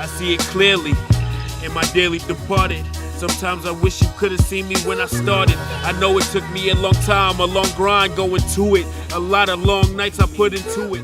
I see it clearly in my daily departed. Sometimes I wish you could have seen me when I started. I know it took me a long time, a long grind going to it. A lot of long nights I put into it.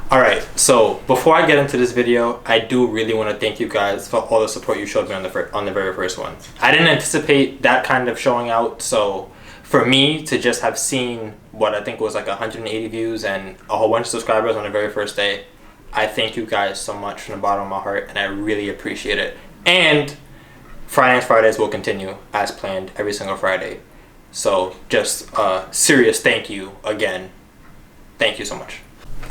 Alright, so before I get into this video, I do really want to thank you guys for all the support you showed me on the very first one. I didn't anticipate that kind of showing out, so for me to just have seen what I think was like 180 views and a whole bunch of subscribers on the very first day, I thank you guys so much from the bottom of my heart, and I really appreciate it. And Fridays will continue as planned every single Friday. So just a serious thank you again. Thank you so much.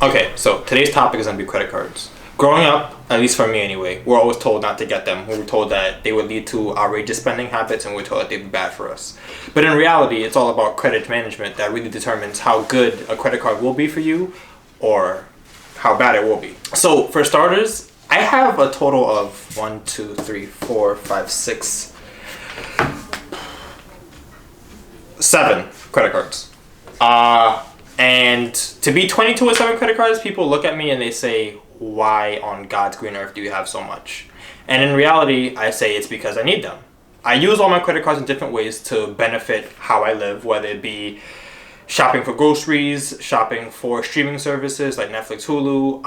Okay, so today's topic is going to be credit cards. Growing up, at least for me anyway, we're always told not to get them. We were told that they would lead to outrageous spending habits, and we were told that they'd be bad for us. But in reality, it's all about credit management that really determines how good a credit card will be for you or how bad it will be. So for starters, I have a total of 7 credit cards. And to be 22 with 7 credit cards, people look at me and they say, why on God's green earth do you have so much? And in reality, I say it's because I need them. I use all my credit cards in different ways to benefit how I live, whether it be shopping for groceries, shopping for streaming services like Netflix, Hulu,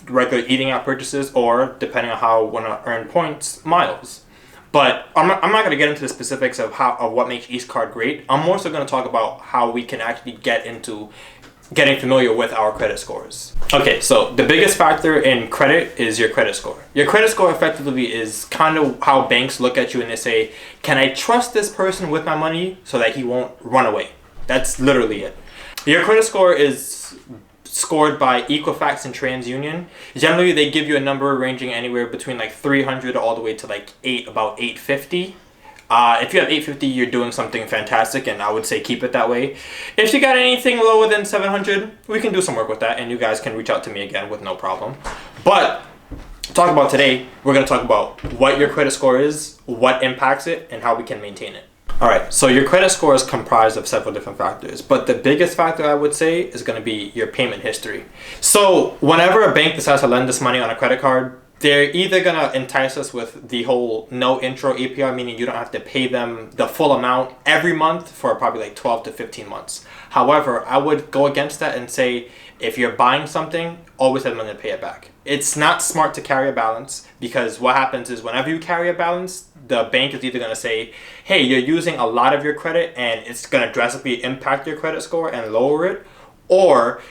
regular eating out purchases, or depending on how I want to earn points, miles. But I'm not going to get into the specifics of what makes each card great. I'm more so going to talk about how we can actually get into getting familiar with our credit scores. Okay, so the biggest factor in credit is your credit score. Your credit score effectively is kind of how banks look at you and they say, can I trust this person with my money so that he won't run away? That's literally it. Your credit score is scored by Equifax and TransUnion. Generally, they give you a number ranging anywhere between like 300 all the way to like about 850. If you have 850, you're doing something fantastic, and I would say keep it that way. If you got anything lower than 700, we can do some work with that, and you guys can reach out to me again with no problem. But talk about today, we're going to talk about what your credit score is, what impacts it, and how we can maintain it. Alright, so your credit score is comprised of several different factors, but the biggest factor I would say is going to be your payment history. So whenever a bank decides to lend us money on a credit card, they're either going to entice us with the whole no intro APR, meaning you don't have to pay them the full amount every month for probably like 12 to 15 months. However, I would go against that and say, if you're buying something, always have money to pay it back. It's not smart to carry a balance, because what happens is whenever you carry a balance, the bank is either going to say, hey, you're using a lot of your credit and it's going to drastically impact your credit score and lower it. Or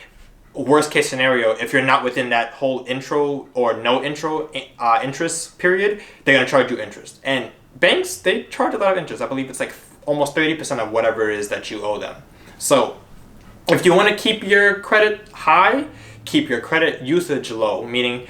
worst case scenario, if you're not within that whole intro or no intro interest period, they're going to charge you interest. And banks, they charge a lot of interest. I believe it's like almost 30% of whatever it is that you owe them. So if you want to keep your credit high, keep your credit usage low, meaning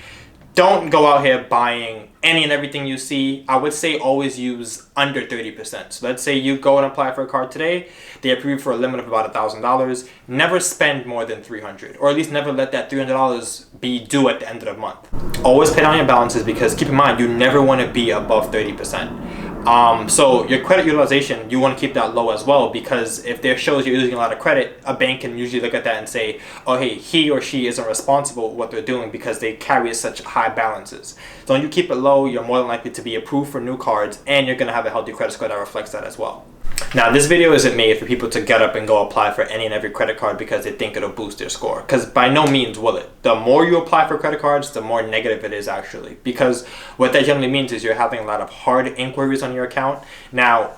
don't go out here buying any and everything you see. I would say always use under 30%. So let's say you go and apply for a card today. They approve you for a limit of about $1,000. Never spend more than $300, or at least never let that $300 be due at the end of the month. Always pay down your balances, because keep in mind, you never want to be above 30%. So your credit utilization, you want to keep that low as well, because if there shows you're using a lot of credit, a bank can usually look at that and say, oh hey, he or she isn't responsible for what they're doing because they carry such high balances. So when you keep it low, you're more than likely to be approved for new cards, and you're going to have a healthy credit score that reflects that as well. Now, this video isn't made for people to get up and go apply for any and every credit card because they think it'll boost their score, because by no means will it. The more you apply for credit cards, the more negative it is actually, because what that generally means is you're having a lot of hard inquiries on your account. Now,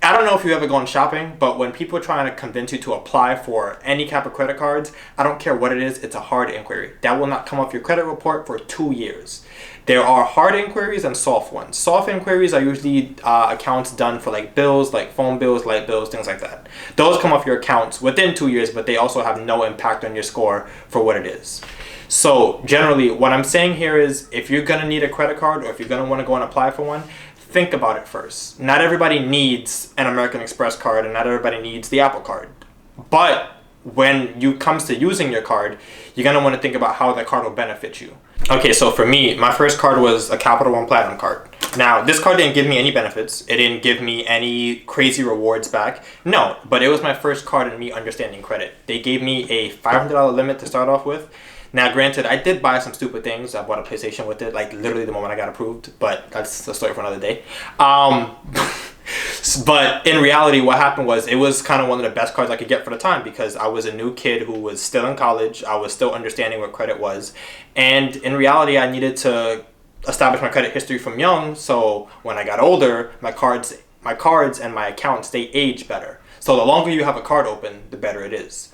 I don't know if you've ever gone shopping, but when people are trying to convince you to apply for any type of credit cards, I don't care what it is, it's a hard inquiry. That will not come off your credit report for 2 years. There are hard inquiries and soft ones. Soft inquiries are usually accounts done for like bills, like phone bills, light bills, things like that. Those come off your accounts within 2 years, but they also have no impact on your score for what it is. So generally, what I'm saying here is, if you're going to need a credit card, or if you're going to want to go and apply for one, think about it first. Not everybody needs an American Express card, and not everybody needs the Apple Card. But when you comes to using your card, you're going to want to think about how the card will benefit you. Okay, so for me, my first card was a Capital One Platinum card. Now, this card didn't give me any benefits. It didn't give me any crazy rewards back. No, but it was my first card in me understanding credit. They gave me a $500 limit to start off with. Now, granted, I did buy some stupid things. I bought a PlayStation with it, like literally the moment I got approved, but that's a story for another day. But in reality, what happened was it was kind of one of the best cards I could get for the time because I was a new kid who was still in college. I was still understanding what credit was. And in reality, I needed to establish my credit history from young. So when I got older, my cards and my accounts, they age better. So the longer you have a card open, the better it is.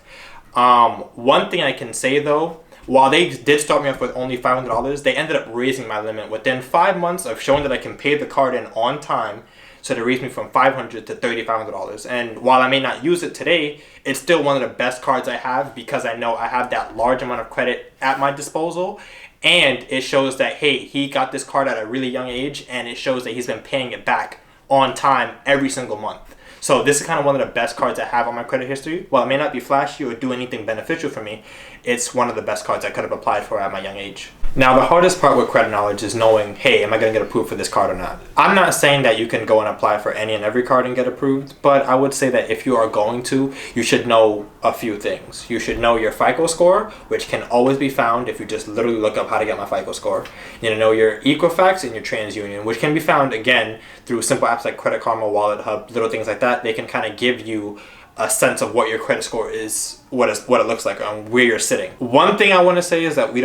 One thing I can say though, while they did start me off with only $500, they ended up raising my limit within 5 months of showing that I can pay the card in on time. So they raised me from $500 to $3,500. And while I may not use it today, it's still one of the best cards I have because I know I have that large amount of credit at my disposal. And it shows that, hey, he got this card at a really young age, and it shows that he's been paying it back on time every single month. So this is kind of one of the best cards I have on my credit history. While it may not be flashy or do anything beneficial for me, it's one of the best cards I could have applied for at my young age. Now, the hardest part with credit knowledge is knowing, hey, am I going to get approved for this card or not? I'm not saying that you can go and apply for any and every card and get approved, but I would say that if you are going to, you should know a few things. You should know your FICO score, which can always be found if you just literally look up how to get my FICO score. You know your Equifax and your TransUnion, which can be found, again, through simple apps like Credit Karma, Wallet Hub, little things like that. They can kind of give you a sense of what your credit score is, what it looks like, and where you're sitting. One thing I want to say is that we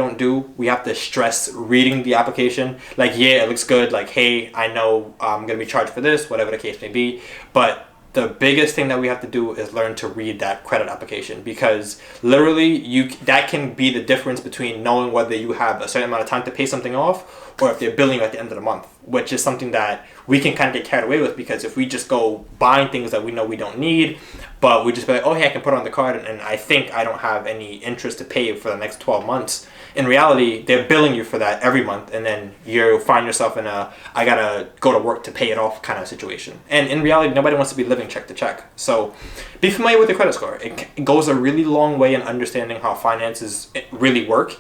have to stress reading the application. Like, yeah, it looks good. Like, hey, I know I'm going to be charged for this, whatever the case may be. But the biggest thing that we have to do is learn to read that credit application, because literally that can be the difference between knowing whether you have a certain amount of time to pay something off or if they're billing you at the end of the month, which is something that we can kind of get carried away with, because if we just go buying things that we know we don't need, but we just be like, oh, hey, I can put it on the card and I think I don't have any interest to pay for the next 12 months. In reality, they're billing you for that every month, and then you find yourself in a I gotta go to work to pay it off kind of situation. And in reality, nobody wants to be living check to check. So be familiar with your credit score. It goes a really long way in understanding how finances really work.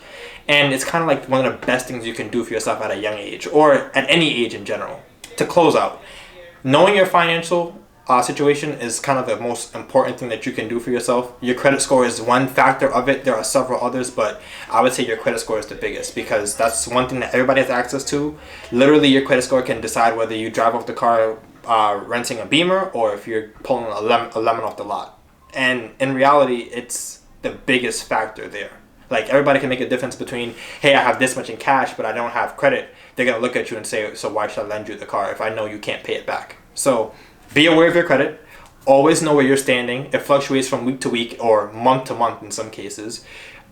And it's kind of like one of the best things you can do for yourself at a young age, or at any age in general. To close out, knowing your financial situation is kind of the most important thing that you can do for yourself. Your credit score is one factor of it. There are several others, but I would say your credit score is the biggest, because that's one thing that everybody has access to. Literally, your credit score can decide whether you drive off the car renting a Beamer or if you're pulling a lemon off the lot. And in reality, it's the biggest factor there. Like, everybody can make a difference between, hey, I have this much in cash, but I don't have credit. They're going to look at you and say, so why should I lend you the car if I know you can't pay it back? So be aware of your credit. Always know where you're standing. It fluctuates from week to week or month to month in some cases.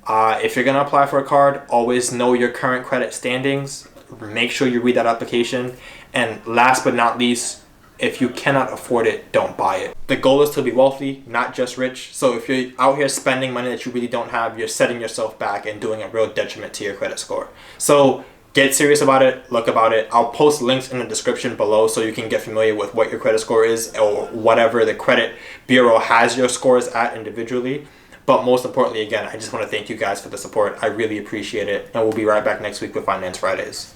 If you're going to apply for a card, always know your current credit standings. Make sure you read that application. And last but not least, if you cannot afford it, don't buy it. The goal is to be wealthy, not just rich. So if you're out here spending money that you really don't have, you're setting yourself back and doing a real detriment to your credit score. So get serious about it, look about it. I'll post links in the description below so you can get familiar with what your credit score is, or whatever the credit bureau has your scores at individually. But most importantly, again, I just want to thank you guys for the support. I really appreciate it. And we'll be right back next week with Finance Fridays.